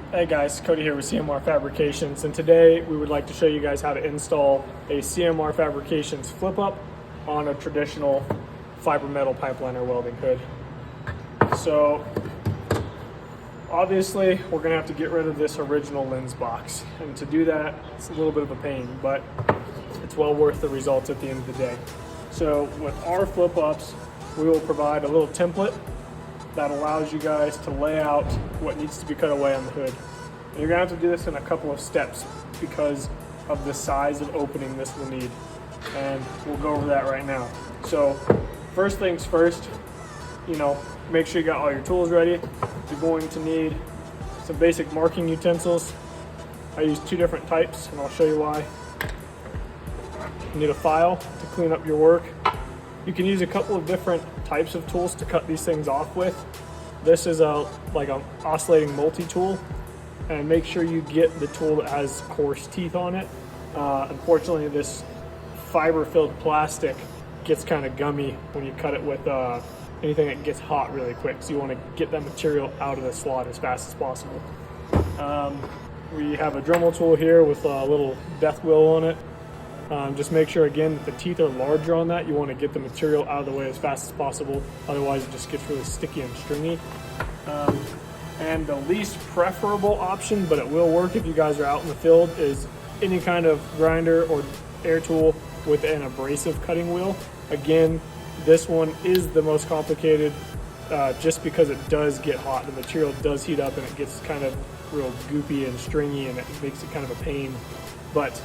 Hey guys, Cody here with CMR Fabrications, and today we would like to show you guys how to install a CMR Fabrications Flip Up on a traditional fiber metal pipeliner welding hood. So obviously we're going to have to get rid of this original lens box, and to do that it's a little bit of a pain, but it's well worth the results at the end of the day. So with our Flip Ups, we will provide a little template that allows you guys to lay out what needs to be cut away on the hood. And you're gonna have to do this in a couple of steps because of the size of opening this will need. And we'll go over that right now. So first things first, make sure you got all your tools ready. You're going to need some basic marking utensils. I use two different types and I'll show you why. You need a file to clean up your work. You can use a couple of different types of tools to cut these things off with. This is like an oscillating multi-tool, and make sure you get the tool that has coarse teeth on it. Unfortunately, this fiber-filled plastic gets kind of gummy when you cut it with anything that gets hot really quick, so you want to get that material out of the slot as fast as possible. We have a Dremel tool here with a little death wheel on it. Just make sure again that the teeth are larger on that. You want to get the material out of the way as fast as possible, otherwise it just gets really sticky and stringy. And the least preferable option, but it will work if you guys are out in the field, is any kind of grinder or air tool with an abrasive cutting wheel. Again, this one is the most complicated just because it does get hot. The material does heat up and it gets kind of real goopy and stringy, and it makes it kind of a pain. But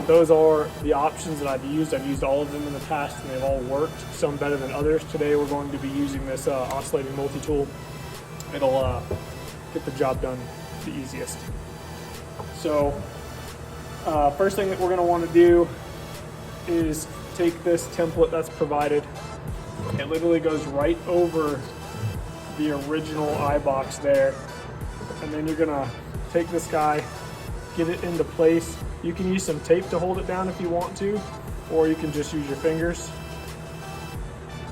those are the options that I've used. I've used all of them in the past and they've all worked, some better than others. Today we're going to be using this oscillating multi-tool. It'll get the job done the easiest. So first thing that we're going to want to do is take this template that's provided. It literally goes right over the original eye box there, and then you're going to take this guy, get it into place. You can use some tape to hold it down if you want to, or you can just use your fingers.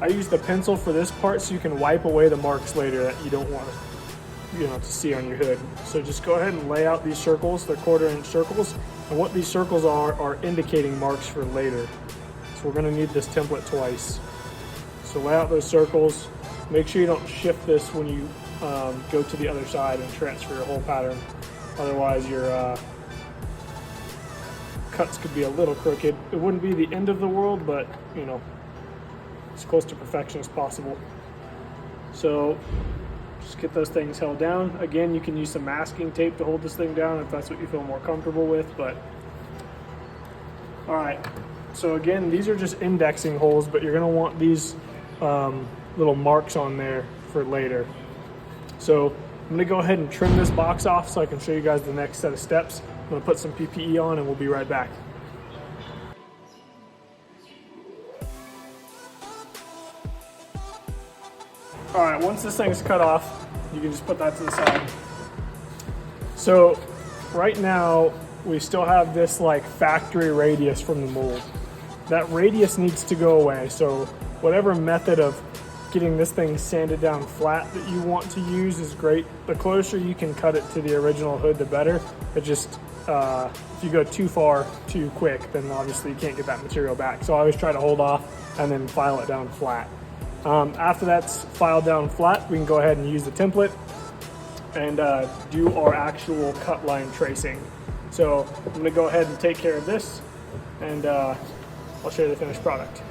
I use the pencil for this part so you can wipe away the marks later that you don't want to see on your hood. So just go ahead and lay out these circles. They're 1/4 inch circles, and what these circles are indicating marks for later. So we're going to need this template twice. So lay out those circles. Make sure you don't shift this when you go to the other side and transfer your whole pattern. Otherwise your cuts could be a little crooked. It wouldn't be the end of the world, but as close to perfection as possible. So just get those things held down. Again, you can use some masking tape to hold this thing down if that's what you feel more comfortable with. But all right, so again, these are just indexing holes, but you're going to want these little marks on there for later. So I'm going to go ahead and trim this box off so I can show you guys the next set of steps. I'm going to put some PPE on and we'll be right back. All right, once this thing's cut off, you can just put that to the side. So right now, we still have this like factory radius from the mold. That radius needs to go away. So whatever method of getting this thing sanded down flat that you want to use is great. The closer you can cut it to the original hood, the better. It just, if you go too far too quick, then obviously you can't get that material back. So I always try to hold off and then file it down flat. After that's filed down flat, we can go ahead and use the template and do our actual cut line tracing. So I'm gonna go ahead and take care of this, and I'll show you the finished product.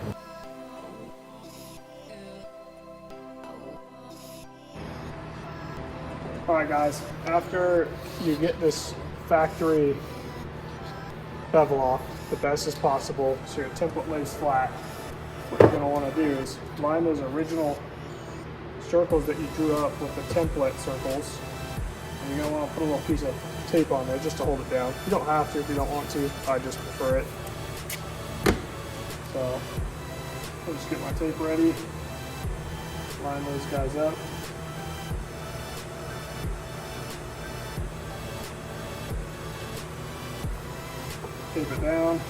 All right guys, after you get this factory bevel off the best as possible so your template lays flat, what you're going to want to do is line those original circles that you drew up with the template circles, and you're going to want to put a little piece of tape on there just to hold it down. You don't have to if you don't want to, I just prefer it. So I'll just get my tape ready, line those guys up. Tape it down.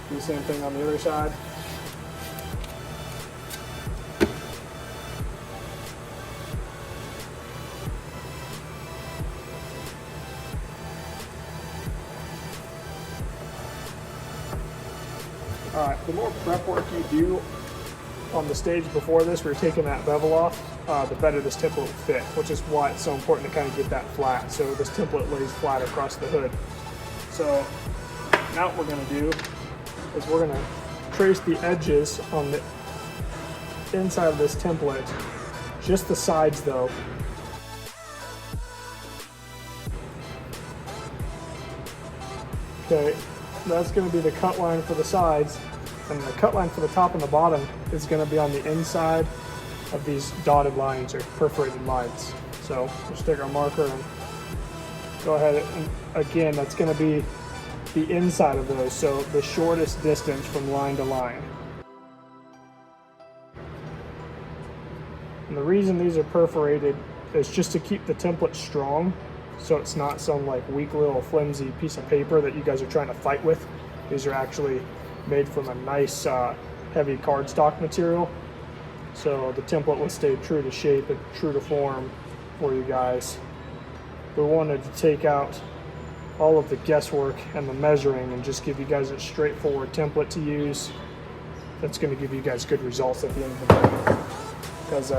Do the same thing on the other side. All right, the more prep work you do on the stage before this, where you're taking that bevel off, the better this template will fit, which is why it's so important to kind of get that flat, so this template lays flat across the hood. So now what we're going to do is we're going to trace the edges on the inside of this template, just the sides though. Okay, that's going to be the cut line for the sides, and the cut line for the top and the bottom is going to be on the inside of these dotted lines or perforated lines. So just take our marker and go ahead and again, that's going to be the inside of those, so the shortest distance from line to line. And the reason these are perforated is just to keep the template strong, so it's not some like weak little flimsy piece of paper that you guys are trying to fight with. These are actually made from a nice heavy cardstock material, so the template will stay true to shape and true to form for you guys. We wanted to take out all of the guesswork and the measuring and just give you guys a straightforward template to use that's going to give you guys good results at the end of the day, because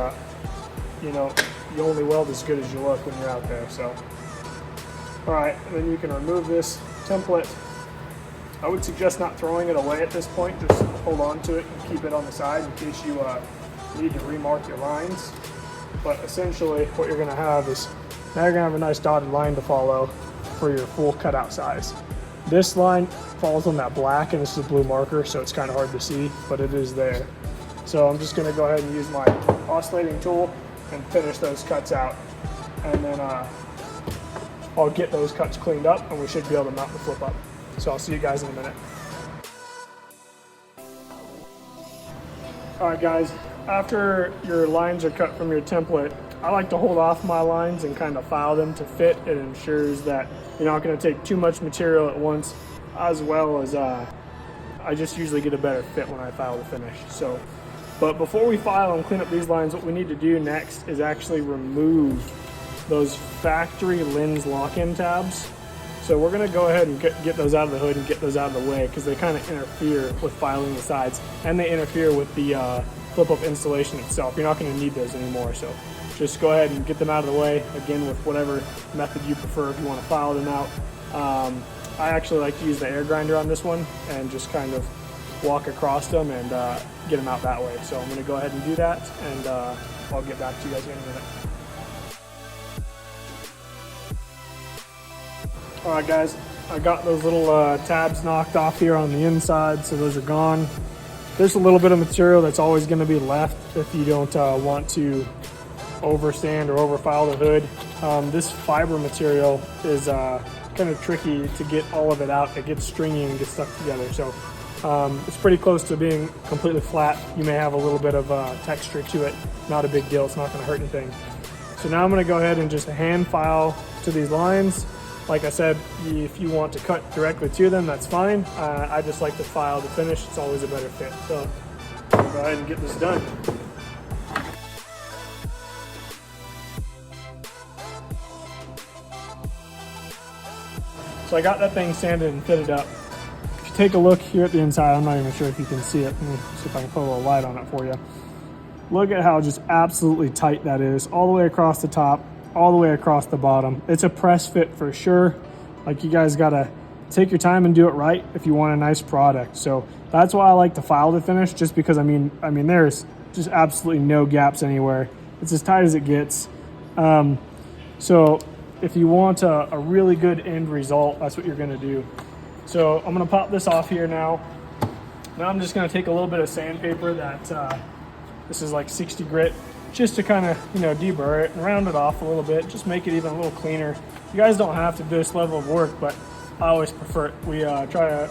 you know, you only weld as good as you look when you're out there. So all right, and then you can remove this template. I would suggest not throwing it away at this point, just hold on to it and keep it on the side in case you need to remark your lines. But essentially what you're going to have is, now you're going to have a nice dotted line to follow for your full cutout size. This line falls on that black, and this is a blue marker, so it's kind of hard to see, but it is there. So I'm just going to go ahead and use my oscillating tool and finish those cuts out, and then I'll get those cuts cleaned up and we should be able to mount the flip up. So I'll see you guys in a minute. All right guys, after your lines are cut from your template, I like to hold off my lines and kind of file them to fit. It ensures that you're not going to take too much material at once, as well as I just usually get a better fit when I file the finish. So, but before we file and clean up these lines, what we need to do next is actually remove those factory lens lock-in tabs. So we're going to go ahead and get those out of the hood and get those out of the way, because they kind of interfere with filing the sides, and they interfere with the flip-up installation itself. You're not going to need those anymore, so just go ahead and get them out of the way, again with whatever method you prefer if you want to file them out. I actually like to use the air grinder on this one and just kind of walk across them and get them out that way. So I'm going to go ahead and do that, and I'll get back to you guys in a minute. All right guys, I got those little tabs knocked off here on the inside, so those are gone. There's a little bit of material that's always going to be left if you don't want to overstand or overfile the hood. This fiber material is kind of tricky to get all of it out. It gets stringy and gets stuck together, so it's pretty close to being completely flat. You may have a little bit of texture to it. Not a big deal, it's not going to hurt anything. So now I'm going to go ahead and just hand file to these lines. Like I said, if you want to cut directly to them, that's fine. I just like to file to finish. It's always a better fit. So go ahead and get this done. So I got that thing sanded and fitted up. If you take a look here at the inside, I'm not even sure if you can see it. Let me see if I can put a little light on it for you. Look at how just absolutely tight that is, all the way across the top, all the way across the bottom. It's a press fit for sure. Like, you guys gotta take your time and do it right if you want a nice product. So that's why I like to file to finish, just because I mean there's just absolutely no gaps anywhere. It's as tight as it gets. So if you want a really good end result, that's what you're gonna do. So I'm gonna pop this off here now. Now I'm just gonna take a little bit of sandpaper that this is like 60 grit, just to kind of, deburr it and round it off a little bit, just make it even a little cleaner. You guys don't have to do this level of work, but I always prefer it. We try to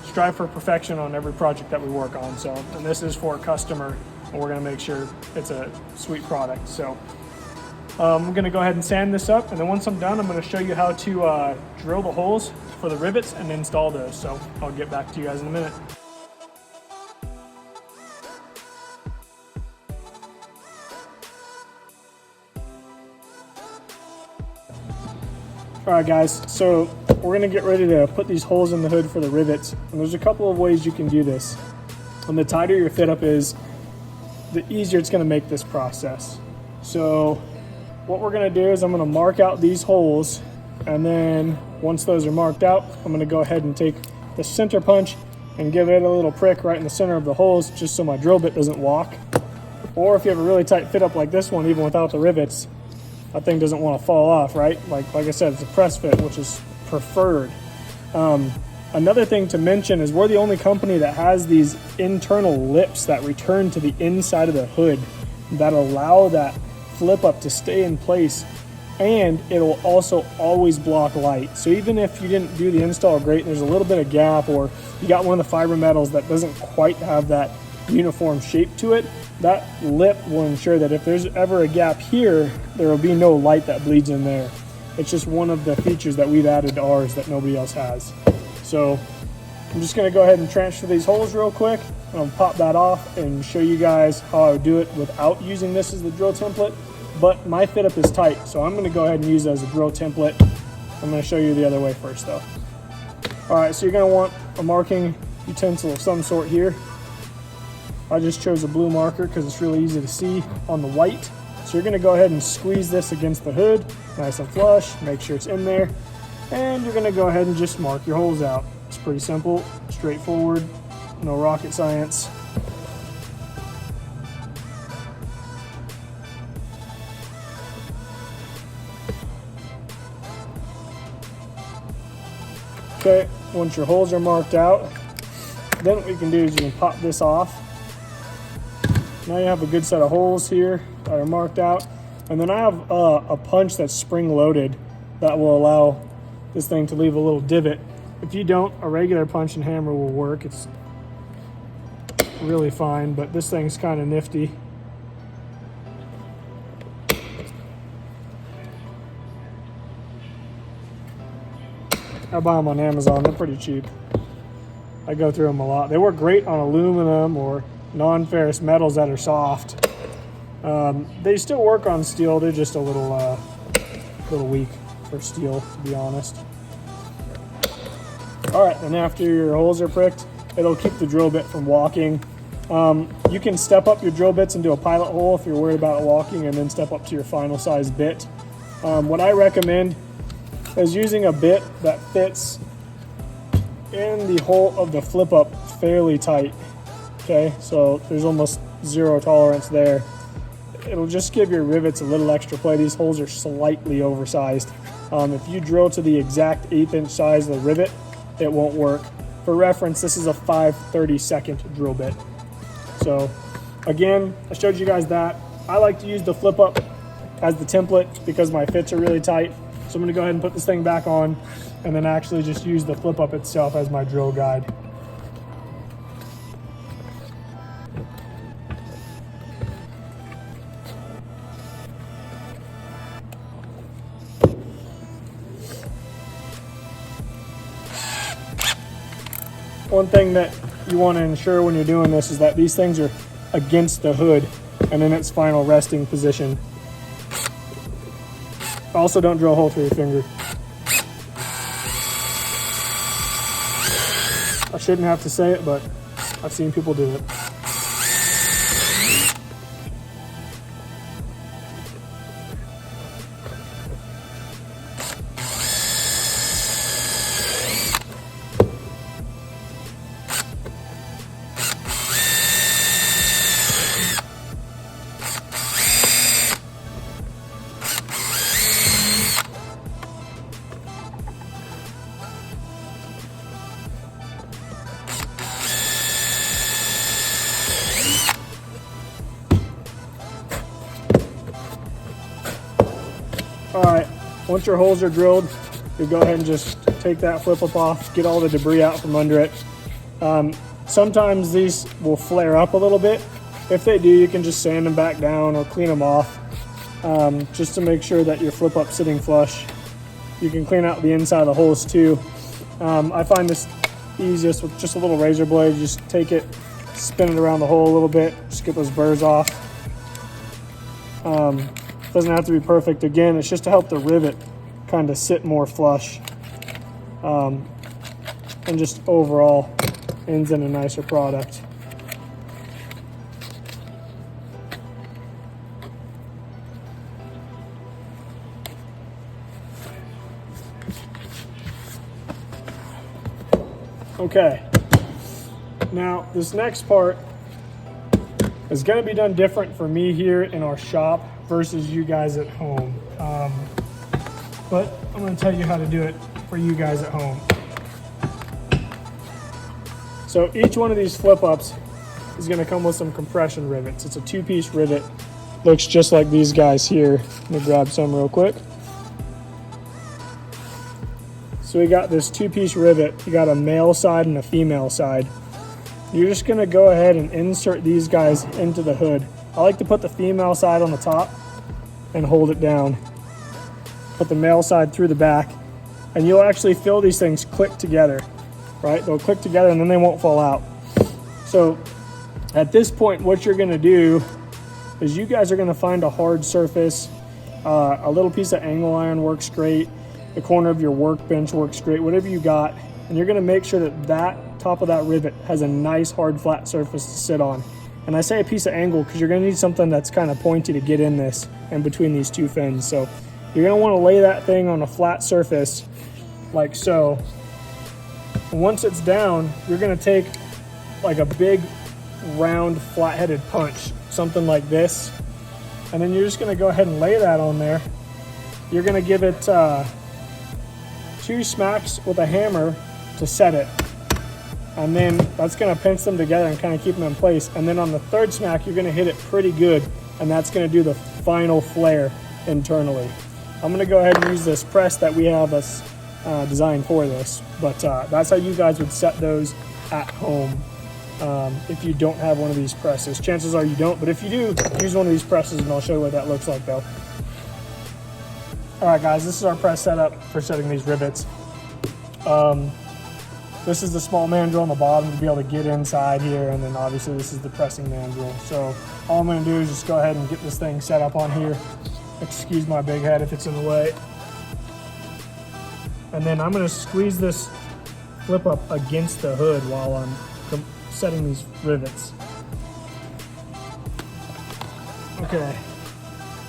strive for perfection on every project that we work on. So, and this is for a customer, and we're gonna make sure it's a sweet product. So I'm gonna go ahead and sand this up, and then once I'm done, I'm gonna show you how to drill the holes for the rivets and install those. So I'll get back to you guys in a minute. All right guys, so we're gonna get ready to put these holes in the hood for the rivets. And there's a couple of ways you can do this. And the tighter your fit up is, the easier it's gonna make this process. So what we're gonna do is I'm gonna mark out these holes, and then once those are marked out, I'm gonna go ahead and take the center punch and give it a little prick right in the center of the holes, just so my drill bit doesn't walk. Or if you have a really tight fit up like this one, even without the rivets, that thing doesn't want to fall off, right? Like I said, it's a press fit, which is preferred. Another thing to mention is we're the only company that has these internal lips that return to the inside of the hood that allow that flip up to stay in place, and it'll also always block light. So even if you didn't do the install great and there's a little bit of gap, or you got one of the fiber metals that doesn't quite have that uniform shape to it, that lip will ensure that if there's ever a gap here, there will be no light that bleeds in there. It's just one of the features that we've added to ours that nobody else has. So I'm just gonna go ahead and transfer these holes real quick. I'll pop that off and show you guys how I would do it without using this as the drill template. But my fit up is tight, so I'm gonna go ahead and use it as a drill template. I'm gonna show you the other way first though. All right, so you're gonna want a marking utensil of some sort here. I just chose a blue marker because it's really easy to see on the white. So you're gonna go ahead and squeeze this against the hood, nice and flush, make sure it's in there. And you're gonna go ahead and just mark your holes out. It's pretty simple, straightforward, no rocket science. Okay, once your holes are marked out, then what you can do is you can pop this off. Now you have a good set of holes here that are marked out. And then I have a punch that's spring loaded that will allow this thing to leave a little divot. If you don't, a regular punch and hammer will work. It's really fine, but this thing's kind of nifty. I buy them on Amazon, they're pretty cheap. I go through them a lot. They work great on aluminum or non-ferrous metals that are soft. They still work on steel, they're just a little weak for steel, to be honest. All right, and after your holes are pricked, it'll keep the drill bit from walking. You can step up your drill bits and do a pilot hole if you're worried about it walking, and then step up to your final size bit. What I recommend is using a bit that fits in the hole of the flip up fairly tight. Okay, so there's almost zero tolerance there. It'll just give your rivets a little extra play. These holes are slightly oversized. If you drill to the exact 1/8 inch size of the rivet, it won't work. For reference, this is a 5/32 drill bit. So again, I showed you guys that. I like to use the flip up as the template because my fits are really tight. So I'm gonna go ahead and put this thing back on and then actually just use the flip up itself as my drill guide. One thing that you want to ensure when you're doing this is that these things are against the hood and in its final resting position. Also, don't drill a hole through your finger. I shouldn't have to say it, but I've seen people do it. All right, once your holes are drilled, you go ahead and just take that flip up off, get all the debris out from under it. Sometimes these will flare up a little bit. If they do, you can just sand them back down or clean them off, just to make sure that your flip up's sitting flush. You can clean out the inside of the holes too. I find this easiest with just a little razor blade. Just take it, spin it around the hole a little bit, just get those burrs off. Doesn't have to be perfect. Again, it's just to help the rivet kind of sit more flush. and just overall ends in a nicer product. Okay, now this next part is going to be done different for me here in our shop versus you guys at home. But I'm going to tell you how to do it for you guys at home. So each one of these flip ups is going to come with some compression rivets. It's a 2-piece rivet. Looks just like these guys here. Let me grab some real quick. So we got this 2-piece rivet. You got a male side and a female side. You're just gonna go ahead and insert these guys into the hood. I like to put the female side on the top and hold it down. Put the male side through the back, and you'll actually feel these things click together, right? They'll click together and then they won't fall out. So at this point, what you're gonna do is you guys are gonna find a hard surface. A little piece of angle iron works great. The corner of your workbench works great, whatever you got. And you're gonna make sure that that top of that rivet has a nice hard flat surface to sit on. And I say a piece of angle because you're gonna need something that's kind of pointy to get in this and between these two fins. So you're gonna wanna lay that thing on a flat surface like so. And once it's down, you're gonna take like a big round flat-headed punch, something like this. And then you're just gonna go ahead and lay that on there. You're gonna give it 2 smacks with a hammer to set it. And then that's gonna pinch them together and kind of keep them in place. And then on the 3rd smack, you're gonna hit it pretty good, and that's gonna do the final flare internally. I'm gonna go ahead and use this press that we have us designed for this, but that's how you guys would set those at home if you don't have one of these presses. Chances are you don't, but if you do, use one of these presses and I'll show you what that looks like though. All right guys, this is our press setup for setting these rivets. This is the small mandrel on the bottom to be able to get inside here, and then obviously this is the pressing mandrel. So all I'm gonna do is just go ahead and get this thing set up on here. Excuse my big head if it's in the way. And then I'm gonna squeeze this flip up against the hood while I'm setting these rivets. Okay.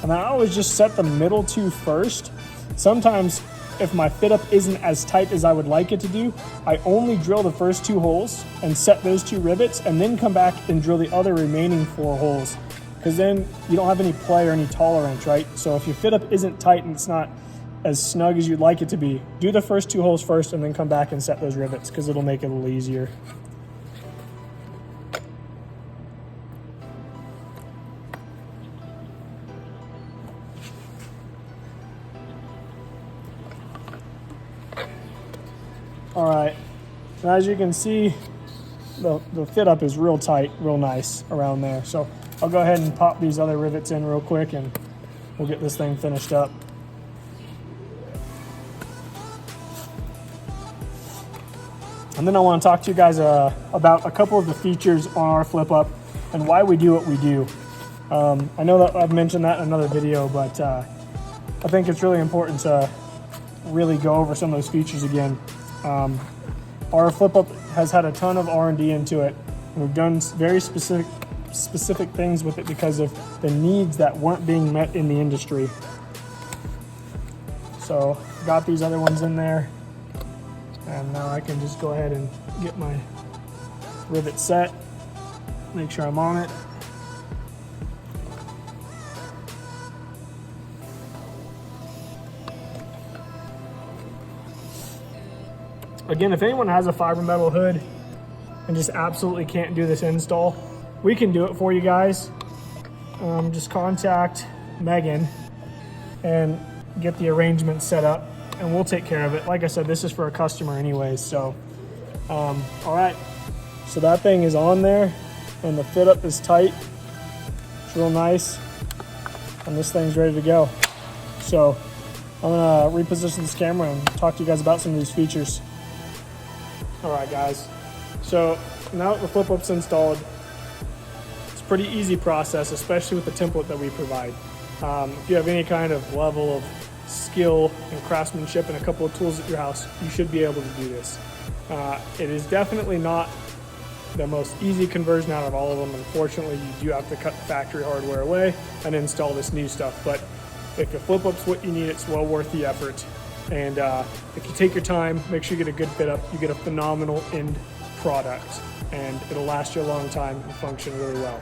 And I always just set the middle 2 first. Sometimes if my fit up isn't as tight as I would like it to do, I only drill the first 2 holes and set those 2 rivets and then come back and drill the other remaining 4 holes. Because then you don't have any play or any tolerance, right? So if your fit up isn't tight and it's not as snug as you'd like it to be, do the first 2 holes first and then come back and set those rivets because it'll make it a little easier. All right, and as you can see, the fit up is real tight, real nice around there. So I'll go ahead and pop these other rivets in real quick and we'll get this thing finished up. And then I want to talk to you guys about a couple of the features on our flip up and why we do what we do. I know that I've mentioned that in another video, but I think it's really important to really go over some of those features again. Our flip up has had a ton of R&D into it. And we've done very specific things with it because of the needs that weren't being met in the industry. So got these other ones in there, and now I can just go ahead and get my rivet set, make sure I'm on it. Again, if anyone has a fiber metal hood and just absolutely can't do this install, we can do it for you guys. Just contact Megan and get the arrangement set up and we'll take care of it. Like I said, this is for a customer anyways. So, all right. So that thing is on there and the fit up is tight. It's real nice. And this thing's ready to go. So I'm gonna reposition this camera and talk to you guys about some of these features. All right, guys. So now that the flip up's installed, it's a pretty easy process, especially with the template that we provide. If you have any kind of level of skill and craftsmanship and a couple of tools at your house, you should be able to do this. It is definitely not the most easy conversion out of all of them. Unfortunately, you do have to cut the factory hardware away and install this new stuff. But if the flip up's what you need, it's well worth the effort. And if you take your time, make sure you get a good fit up, you get a phenomenal end product, and it'll last you a long time and function really well.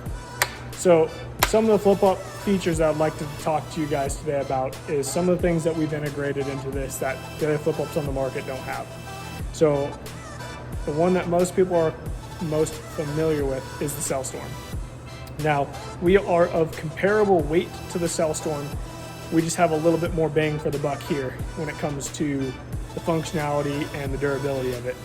So some of the flip up features I'd like to talk to you guys today about is some of the things that we've integrated into this that the other flip ups on the market don't have. So the one that most people are most familiar with is the Cell Storm. Now, we are of comparable weight to the Cell Storm. We just have a little bit more bang for the buck here when it comes to the functionality and the durability of it.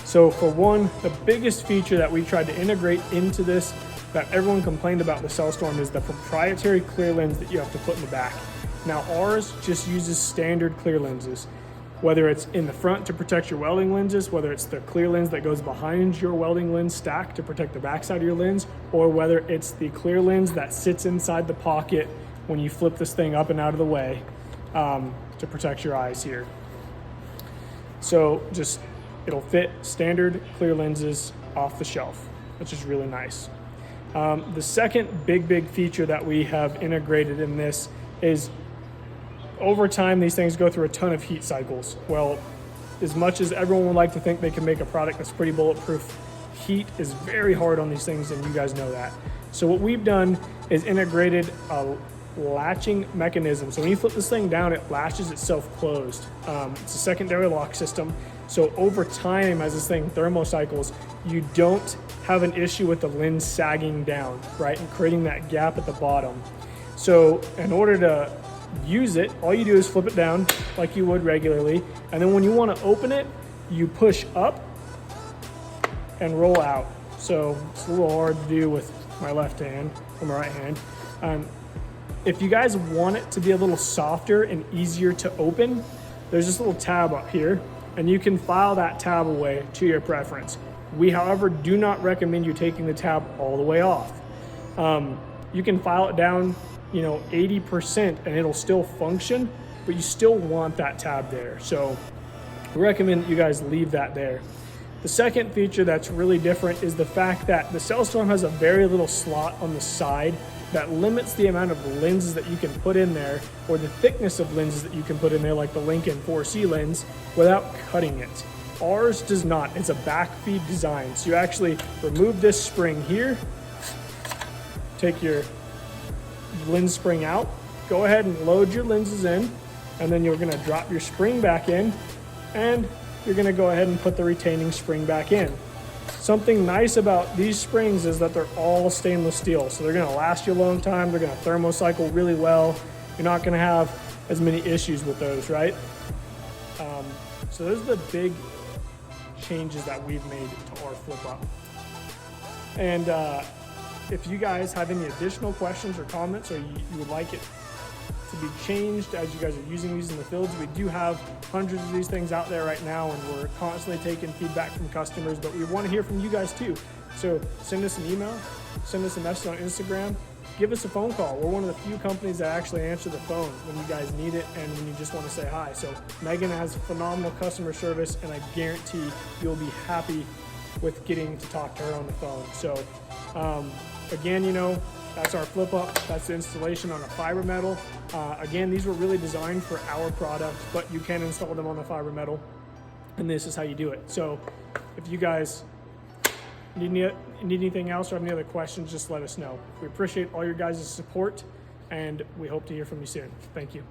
So for one, the biggest feature that we tried to integrate into this that everyone complained about the Cell Storm is the proprietary clear lens that you have to put in the back. Now ours just uses standard clear lenses. Whether it's in the front to protect your welding lenses, whether it's the clear lens that goes behind your welding lens stack to protect the backside of your lens, or whether it's the clear lens that sits inside the pocket when you flip this thing up and out of the way to protect your eyes here. So just, it'll fit standard clear lenses off the shelf, which is really nice. The second big feature that we have integrated in this is over time, these things go through a ton of heat cycles. Well, as much as everyone would like to think they can make a product that's pretty bulletproof, heat is very hard on these things, and you guys know that. So what we've done is integrated a latching mechanism. So when you flip this thing down, it latches itself closed. It's a secondary lock system. So over time, as this thing thermocycles, you don't have an issue with the lens sagging down, right, and creating that gap at the bottom. So in order to use it, all you do is flip it down like you would regularly, and then when you want to open it, you push up and roll out. So it's a little hard to do with my left hand or my right hand. If you guys want it to be a little softer and easier to open, there's this little tab up here, and you can file that tab away to your preference. We, however, do not recommend you taking the tab all the way off. You can file it down 80% and it'll still function, but you still want that tab there. So we recommend that you guys leave that there. The second feature that's really different is the fact that the Cell Storm has a very little slot on the side that limits the amount of lenses that you can put in there, or the thickness of lenses that you can put in there, like the Lincoln 4C lens, without cutting it. Ours does not. It's a back feed design. So you actually remove this spring here, take your lens spring out, go ahead and load your lenses in, and then you're going to drop your spring back in, and you're going to go ahead and put the retaining spring back in. Something nice about these springs is that they're all stainless steel, so they're going to last you a long time. They're going to thermocycle really well. You're not going to have as many issues with those, right? So those are the big changes that we've made to our Flip Up. And if you guys have any additional questions or comments, or you would like it to be changed as you guys are using these in the fields, we do have hundreds of these things out there right now, and we're constantly taking feedback from customers, but we want to hear from you guys too. So send us an email, send us a message on Instagram, give us a phone call. We're one of the few companies that actually answer the phone when you guys need it and when you just want to say hi. So Megan has phenomenal customer service, and I guarantee you'll be happy with getting to talk to her on the phone. So again, that's our Flip Up. That's the installation on a fiber metal. Again, these were really designed for our product, but you can install them on the fiber metal, and this is how you do it. So if you guys need anything else or have any other questions, just let us know. We appreciate all your guys' support, and we hope to hear from you soon. Thank you.